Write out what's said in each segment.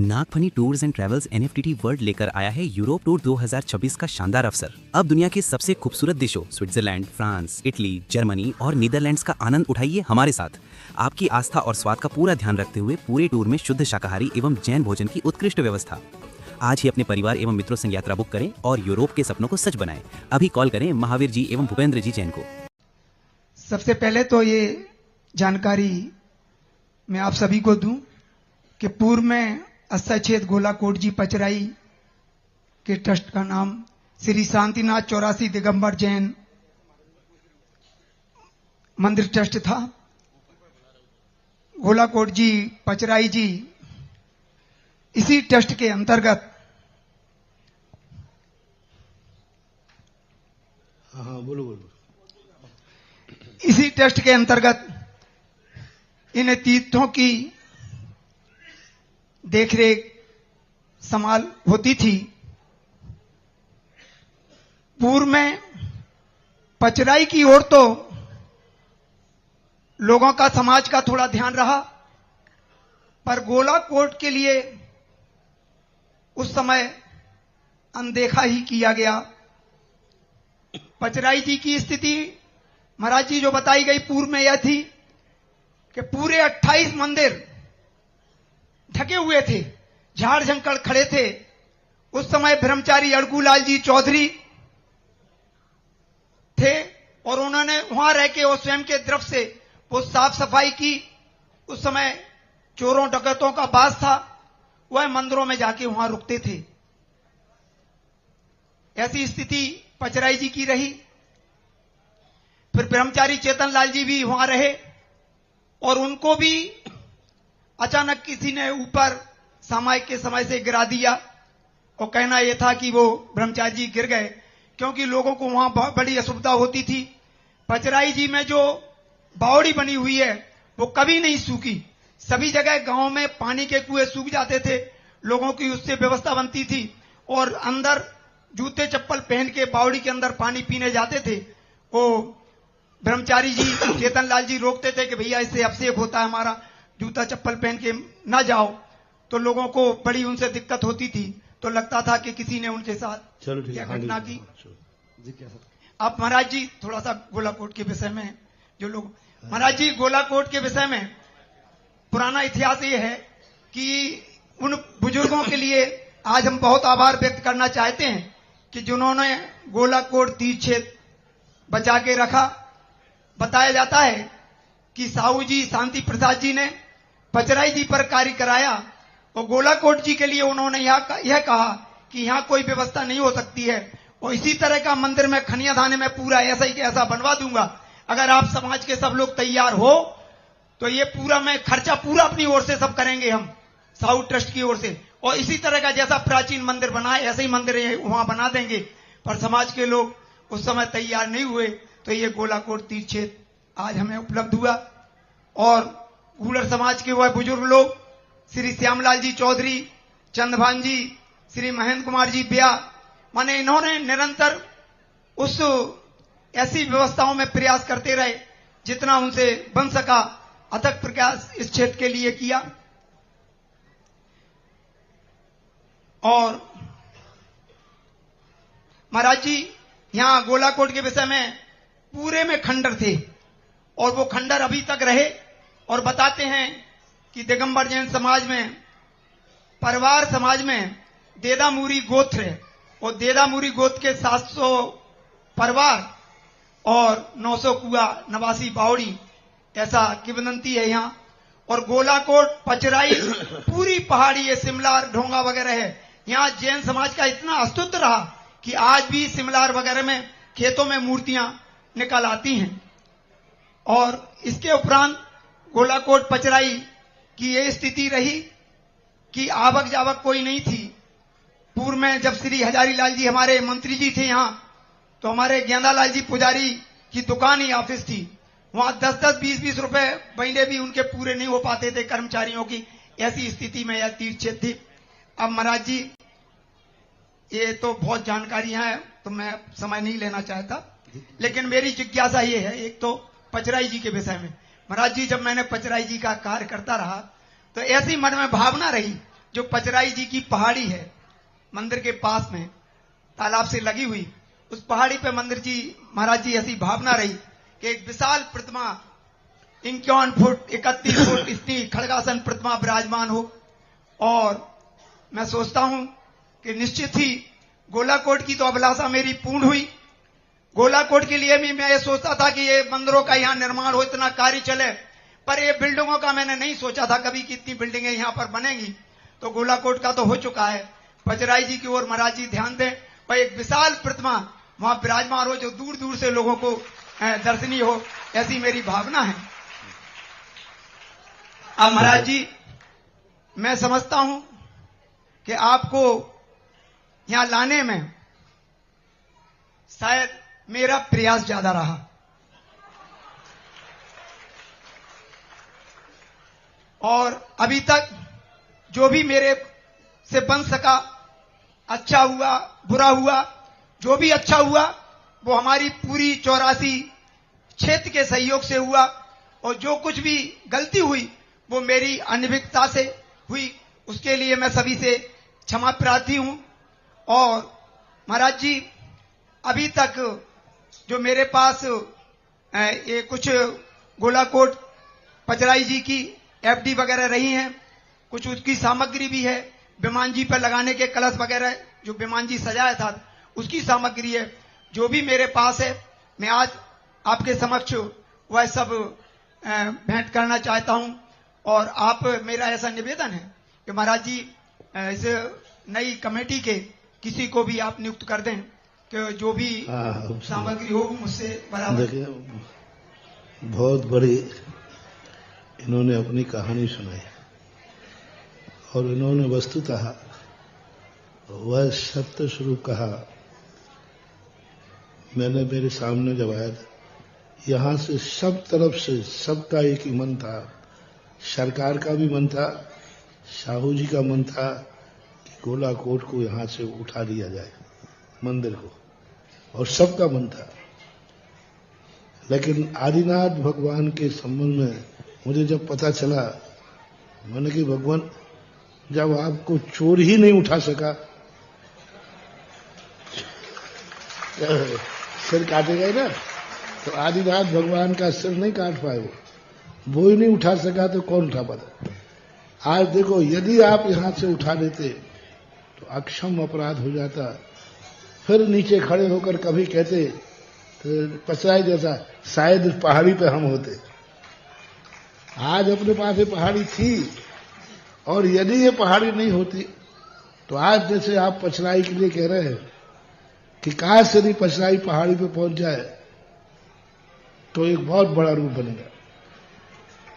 Nagphani tours and travels एनएफटीटी world लेकर आया है यूरोप टूर 2026 का शानदार अवसर। अब दुनिया के सबसे खूबसूरत देशों स्विट्जरलैंड, फ्रांस, इटली, जर्मनी और नीदरलैंड्स का आनंद उठाइए हमारे साथ। आपकी आस्था और स्वाद का पूरा ध्यान रखते हुए पूरे टूर में शुद्ध शाकाहारी एवं जैन भोजन की उत्कृष्ट व्यवस्था। आज ही अपने परिवार एवं मित्रों संग यात्रा बुक करें और यूरोप के सपनों को सच बनाएं। अभी कॉल करें महावीर जी एवं भूपेंद्र जी जैन को। सबसे पहले तो ये जानकारी मैं आप सभी को दूं कि पूर्व में अस्ताचेत गोलाकोट जी पचराई के ट्रस्ट का नाम श्री शांतिनाथ 84 दिगंबर जैन मंदिर ट्रस्ट था। गोलाकोट जी पचराई जी इसी ट्रस्ट के अंतर्गत बोलो इसी ट्रस्ट के अंतर्गत इन तीर्थों की देखरेख संभाल होती थी। पूर्व में पचराई की ओर तो लोगों का, समाज का थोड़ा ध्यान रहा, पर गोलाकोट के लिए उस समय अनदेखा ही किया गया। पचराई जी की स्थिति महाराज जी जो बताई गई पूर्व में यह थी कि पूरे 28 मंदिर ढके हुए थे, झाड़ झंकड़ खड़े थे। उस समय ब्रह्मचारी अड़गूलाल जी चौधरी थे और उन्होंने वहां रह के और स्वयं के तरफ से वो साफ सफाई की। उस समय चोरों डकैतों का बास था, वह मंदिरों में जाके वहां रुकते थे। ऐसी स्थिति पचराई जी की रही। फिर ब्रह्मचारी चेतन लाल जी भी वहां रहे और उनको भी अचानक किसी ने ऊपर सामायिक के समय से गिरा दिया और कहना यह था कि वो ब्रह्मचारी जी गिर गए क्योंकि लोगों को वहां बहुत बड़ी असुविधा होती थी। पचराई जी में जो बावड़ी बनी हुई है वो कभी नहीं सूखी। सभी जगह गांव में पानी के कुएं सूख जाते थे, लोगों की उससे व्यवस्था बनती थी और अंदर जूते चप्पल पहन के बावड़ी के अंदर पानी पीने जाते थे। वो ब्रह्मचारी जी चेतन लाल जी रोकते थे कि भैया इससे अपसेप होता है, हमारा जूता चप्पल पहन के ना जाओ। तो लोगों को बड़ी उनसे दिक्कत होती थी, तो लगता था कि किसी ने उनके साथ क्या घटना की। आप महाराज जी थोड़ा सा गोलाकोट के विषय में जो लोग, महाराज जी गोलाकोट के विषय में पुराना इतिहास ये है कि उन बुजुर्गों के लिए आज हम बहुत आभार व्यक्त करना चाहते हैं कि जिन्होंने गोलाकोट तीर्थ क्षेत्र बचा के रखा। बताया जाता है कि साहू जी शांति प्रसाद जी ने पचराई जी पर कार्य कराया और गोलाकोट जी के लिए उन्होंने यह कहा कि यहां कोई व्यवस्था नहीं हो सकती है और इसी तरह का मंदिर में खनिया थाने में पूरा ऐसा ही ऐसा बनवा दूंगा। अगर आप समाज के सब लोग तैयार हो तो ये पूरा मैं खर्चा पूरा अपनी ओर से सब करेंगे, हम साहू ट्रस्ट की ओर से, और इसी तरह का जैसा प्राचीन मंदिर बना है ऐसे ही मंदिर वहां बना देंगे। पर समाज के लोग उस समय तैयार नहीं हुए, तो ये गोलाकोट तीर्थ क्षेत्र आज हमें उपलब्ध हुआ। और गूलर समाज के वह बुजुर्ग लोग श्री श्यामलाल जी चौधरी, चंदभान जी, श्री महेंद्र कुमार जी ब्याह, माने इन्होंने निरंतर उस ऐसी व्यवस्थाओं में प्रयास करते रहे जितना उनसे बन सका। अथक प्रयास इस क्षेत्र के लिए किया और महाराज जी यहां गोलाकोट के विषय में पूरे में खंडर थे और वो खंडर अभी तक रहे। और बताते हैं कि दिगंबर जैन समाज में, परिवार समाज में देदामुरी गोत्र है और देदामुरी गोत्र के 700 परिवार और 900 कुआ नवासी बावड़ी, ऐसा किंवदंती है यहाँ। और गोलाकोट पचराई पूरी पहाड़ी है, सिमलार ढोंगा वगैरह है। यहाँ जैन समाज का इतना अस्तित्व रहा कि आज भी सिमलार वगैरह में खेतों में मूर्तियां निकल आती हैं। और इसके उपरांत गोलाकोट पचराई की ये स्थिति रही कि आवक जावक कोई नहीं थी। पूर्व में जब श्री हजारी लाल जी हमारे मंत्री जी थे यहाँ, तो हमारे गेंदालाल जी पुजारी की दुकान ही ऑफिस थी। वहां 10-10, 20-20 रुपए महीने भी उनके पूरे नहीं हो पाते थे कर्मचारियों की। ऐसी स्थिति में यह तीर्थ क्षेत्र थी। अब महाराज जी ये तो बहुत जानकारियां हैं तो मैं समय नहीं लेना चाहता, लेकिन मेरी जिज्ञासा ये है एक तो पचराई जी के विषय में। महाराज जी जब मैंने पचराई जी का कार्य करता रहा तो ऐसी मन में भावना रही, जो पचराई जी की पहाड़ी है मंदिर के पास में तालाब से लगी हुई, उस पहाड़ी पे मंदिर जी महाराज जी ऐसी भावना रही कि एक विशाल प्रतिमा 51 फुट 31 फुट इतनी खड़गासन प्रतिमा विराजमान हो। और मैं सोचता हूं कि निश्चित ही गोलाकोट की तो अभिलाषा मेरी पूर्ण हुई। गोलाकोट के लिए भी मैं ये सोचता था कि ये मंदिरों का यहाँ निर्माण हो, इतना कार्य चले, पर ये बिल्डिंगों का मैंने नहीं सोचा था कभी कि इतनी बिल्डिंगें यहाँ पर बनेंगी। तो गोलाकोट का तो हो चुका है, पचराई जी की ओर महाराज जी ध्यान दें, पर एक विशाल प्रतिमा वहां विराजमान हो जो दूर दूर से लोगों को दर्शनीय हो, ऐसी मेरी भावना है। अब महाराज जी मैं समझता हूं कि आपको यहां लाने में शायद मेरा प्रयास ज्यादा रहा, और अभी तक जो भी मेरे से बन सका, अच्छा हुआ बुरा हुआ, जो भी अच्छा हुआ वो हमारी पूरी 84 क्षेत्र के सहयोग से हुआ, और जो कुछ भी गलती हुई वो मेरी अनभिज्ञता से हुई, उसके लिए मैं सभी से क्षमा प्रार्थी हूं। और महाराज जी अभी तक जो मेरे पास ये कुछ गोलाकोट पचराई जी की एफडी वगैरह रही हैं, कुछ उसकी सामग्री भी है, विमान जी पर लगाने के कलश वगैरह जो विमान जी सजाया था उसकी सामग्री है, जो भी मेरे पास है मैं आज आपके समक्ष वह सब भेंट करना चाहता हूं। और आप मेरा ऐसा निवेदन है कि महाराज जी इस नई कमेटी के किसी को भी आप नियुक्त कर दें कि जो भी सामग्री हो मुझसे बराबर। देखिए बहुत बड़ी इन्होंने अपनी कहानी सुनाई, और इन्होंने वस्तुतः वह सत्य स्वरूप कहा। मैंने मेरे सामने जब आया था, यहां से सब तरफ से सबका एक ही मन था, सरकार का भी मन था, साहू जी का मन था कि गोलाकोट को यहां से उठा लिया जाए मंदिर को, और सबका मन था। लेकिन आदिनाथ भगवान के संबंध में मुझे जब पता चला, मैंने कि भगवान जब आपको चोर ही नहीं उठा सका, सिर काटेगा ना, तो आदिनाथ भगवान का सिर नहीं काट पाए, वो ही नहीं उठा सका तो कौन उठा पाता। आज देखो, यदि आप यहां से उठा लेते तो अक्षम अपराध हो जाता, फिर नीचे खड़े होकर कभी कहते तो पचराई जैसा शायद इस पहाड़ी पे हम होते। आज अपने पास ये पहाड़ी थी, और यदि ये पहाड़ी नहीं होती तो आज जैसे आप पचराई के लिए कह रहे हैं कि काश यदि पचराई पहाड़ी पे पहुंच जाए तो एक बहुत बड़ा रूप बनेगा।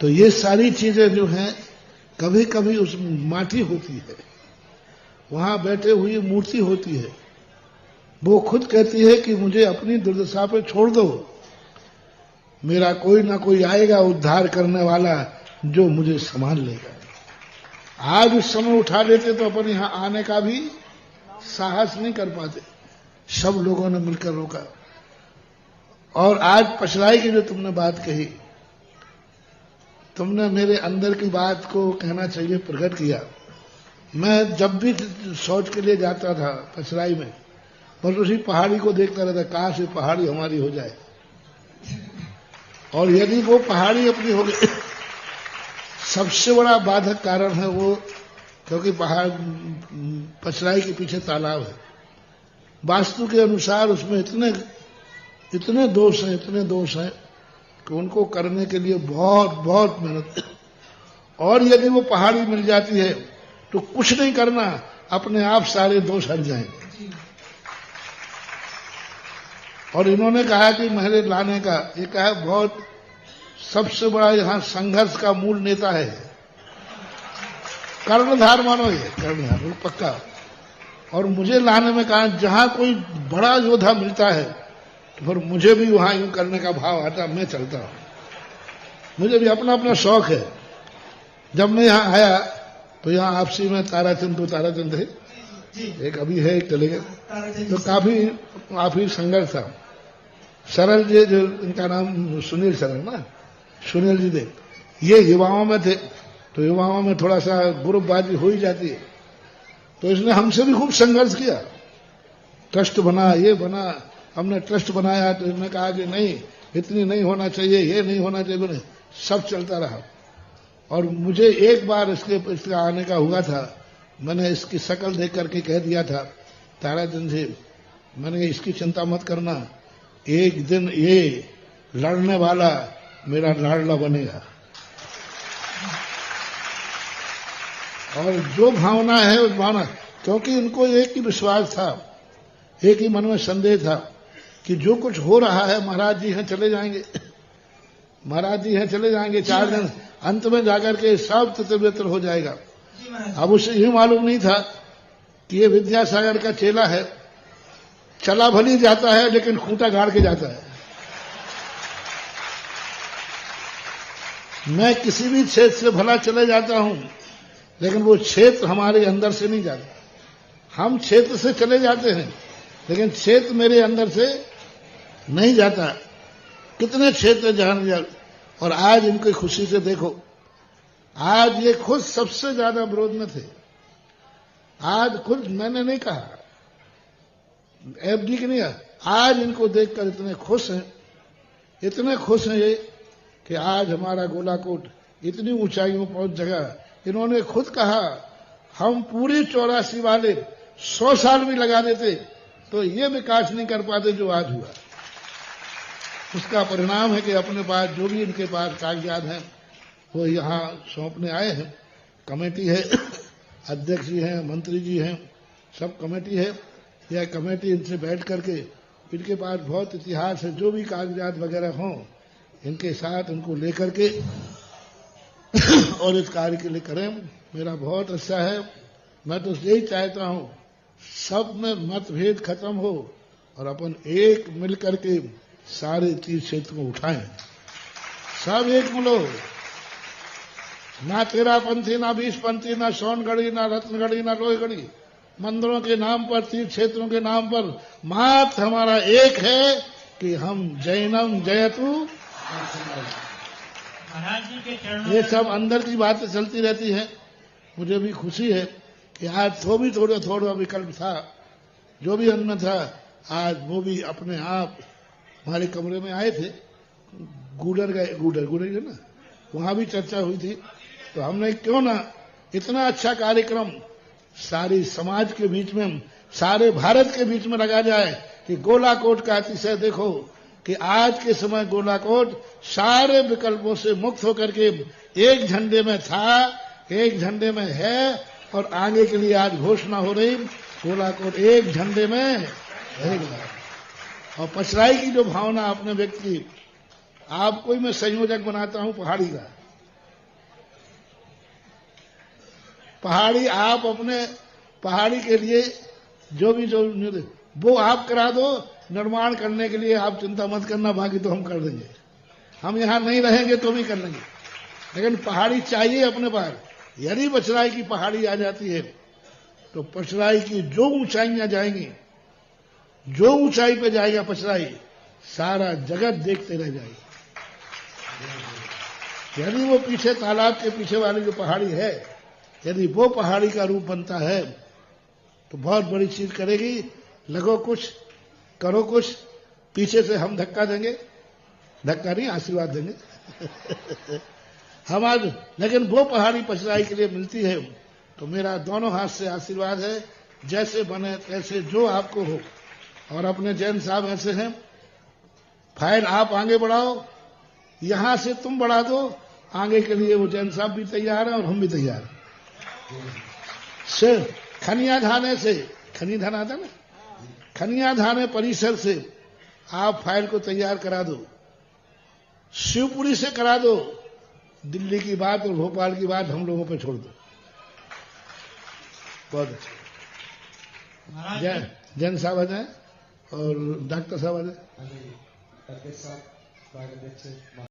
तो ये सारी चीजें जो हैं, कभी कभी उस माटी होती है, वहां बैठे हुई मूर्ति होती है, वो खुद कहती है कि मुझे अपनी दुर्दशा पे छोड़ दो, मेरा कोई ना कोई आएगा उद्धार करने वाला जो मुझे संभाल लेगा। आज उस समय उठा लेते तो अपन यहां आने का भी साहस नहीं कर पाते, सब लोगों ने मिलकर रोका। और आज पचराई की जो तुमने बात कही, तुमने मेरे अंदर की बात को कहना चाहिए प्रकट किया। मैं जब भी शौच के लिए जाता था पचराई में, बस उसी पहाड़ी को देखता रहता, काश ये पहाड़ी हमारी हो जाए। और यदि वो पहाड़ी अपनी हो गई, सबसे बड़ा बाधक कारण है वो, क्योंकि पहाड़ पचराई के पीछे तालाब है। वास्तु के अनुसार उसमें इतने दोष हैं कि उनको करने के लिए बहुत बहुत मेहनत। और यदि वो पहाड़ी मिल जाती है तो कुछ नहीं करना, अपने आप सारे दोष हट जाएंगे। और इन्होंने कहा कि मेरे लाने का ये कहा, बहुत सबसे बड़ा यहां संघर्ष का मूल नेता है कर्णधार, मानो ये कर्णधार पक्का। और मुझे लाने में कहा, जहां कोई बड़ा योद्धा मिलता है तो फिर मुझे भी वहां यूं करने का भाव आता, मैं चलता हूं। मुझे भी अपना अपना शौक है। जब मैं यहां आया तो यहां आपसी में ताराचंद, दो ताराचंद है, एक अभी है, एक चले गए, तो काफी संघर्ष था। सरल जी, जो इनका नाम सुनील सरल ना, सुनील जी देव, ये युवाओं में थे, तो युवाओं में थोड़ा सा ग्रुपबाजी हो ही जाती है। तो इसने हमसे भी खूब संघर्ष किया, ट्रस्ट बना, ये बना। हमने ट्रस्ट बनाया तो इसने कहा कि नहीं, इतनी नहीं होना चाहिए, ये नहीं होना चाहिए, सब चलता रहा। और मुझे एक बार इसका आने का हुआ था, मैंने इसकी शक्ल देख करके कह दिया था तारा दिन से, मैंने इसकी चिंता मत करना, एक दिन ये लड़ने वाला मेरा लाडला बनेगा। और जो भावना है उस भावना, क्योंकि उनको एक ही विश्वास था, एक ही मन में संदेह था कि जो कुछ हो रहा है महाराज जी हैं चले जाएंगे, महाराज जी हैं चले जाएंगे, 4 दिन अंत में जाकर के सब तितर हो जाएगा। अब उसे ये मालूम नहीं था कि ये विद्यासागर का चेला है, चला भली जाता है लेकिन खूंटा गाड़ के जाता है। मैं किसी भी क्षेत्र से भला चले जाता हूं, लेकिन वो क्षेत्र हमारे अंदर से नहीं जाता। हम क्षेत्र से चले जाते हैं लेकिन क्षेत्र मेरे अंदर से नहीं जाता। कितने क्षेत्र जान जा, और आज इनकी खुशी से देखो, आज ये खुद सबसे ज्यादा विरोध में थे। आज खुद मैंने नहीं कहा, एफडी की नहीं, आज इनको देखकर इतने खुश हैं, इतने खुश हैं ये कि आज हमारा गोलाकोट इतनी ऊंचाइयों पहुंच जगह। इन्होंने खुद कहा हम पूरी 84 वाले 100 साल भी लगा देते तो ये विकास नहीं कर पाते जो आज हुआ। उसका परिणाम है कि अपने पास जो भी इनके पास कागजात हैं वो यहां सौंपने आए हैं। कमेटी है, अध्यक्ष जी हैं, मंत्री जी हैं, सब कमेटी है। यह कमेटी इनसे बैठ करके, इनके पास बहुत इतिहास है, जो भी कागजात वगैरह हों इनके साथ उनको लेकर के और इस कार्य के लिए करें। मेरा बहुत अच्छा है। मैं तो यही चाहता हूं सब में मतभेद खत्म हो और अपन एक मिलकर के सारे तीर्थ क्षेत्र को उठाएं। सब एक मिलो, ना तेरा पंथी, ना 20 पंथी, ना सोनगढ़ी, ना रत्नगढ़ी, ना लोहगढ़ी। मंदिरों के नाम पर, तीर्थ क्षेत्रों के नाम पर मात्र हमारा एक है कि हम जैनम जयतु। ये सब अंदर की बातें चलती रहती है। मुझे भी खुशी है कि आज तो भी थोड़ा विकल्प था, जो भी अन्न था, आज वो भी अपने आप हमारे कमरे में आए थे। गूडर गए ना, वहां भी चर्चा हुई थी। तो हमने क्यों ना इतना अच्छा कार्यक्रम सारी समाज के बीच में, सारे भारत के बीच में लगा जाए कि गोलाकोट का अतिशय देखो कि आज के समय गोलाकोट सारे विकल्पों से मुक्त होकर के एक झंडे में था, एक झंडे में है और आगे के लिए आज घोषणा हो रही गोलाकोट एक झंडे में रहेगा। और पचराई की जो भावना आपने व्यक्त की, आपको ही मैं संयोजक बनाता हूं पहाड़ी का। पहाड़ी आप अपने पहाड़ी के लिए जो वो आप करा दो, निर्माण करने के लिए आप चिंता मत करना, बाकी तो हम कर देंगे। हम यहां नहीं रहेंगे तो भी कर लेंगे, लेकिन पहाड़ी चाहिए अपने पास। यदि पचराई की पहाड़ी आ जाती है तो पचराई की जो ऊंचाइयां जाएंगी, जो ऊंचाई पे जाएगा पचराई, सारा जगत देखते रह जाएगी। यदि वो पीछे तालाब के पीछे वाली जो पहाड़ी है, यदि वो पहाड़ी का रूप बनता है तो बहुत बड़ी चीज करेगी। लगो कुछ, करो कुछ, पीछे से हम धक्का देंगे, धक्का नहीं आशीर्वाद देंगे हम आज। लेकिन वो पहाड़ी पचराई के लिए मिलती है तो मेरा दोनों हाथ से आशीर्वाद है, जैसे बने तैसे जो आपको हो। और अपने जैन साहब ऐसे हैं, फाइल आप आगे बढ़ाओ, यहां से तुम बढ़ा दो आगे के लिए। वो जैन साहब भी तैयार है और हम भी तैयार हैं। सिर्फ खनिया धाने से, खनी धान आता ना, खनिया धाने परिसर से आप फाइल को तैयार करा दो, शिवपुरी से करा दो, दिल्ली की बात और भोपाल की बात हम लोगों पे छोड़ दो। बहुत अच्छा। जैन साहब आ जाए और डॉक्टर साहब आ जाए।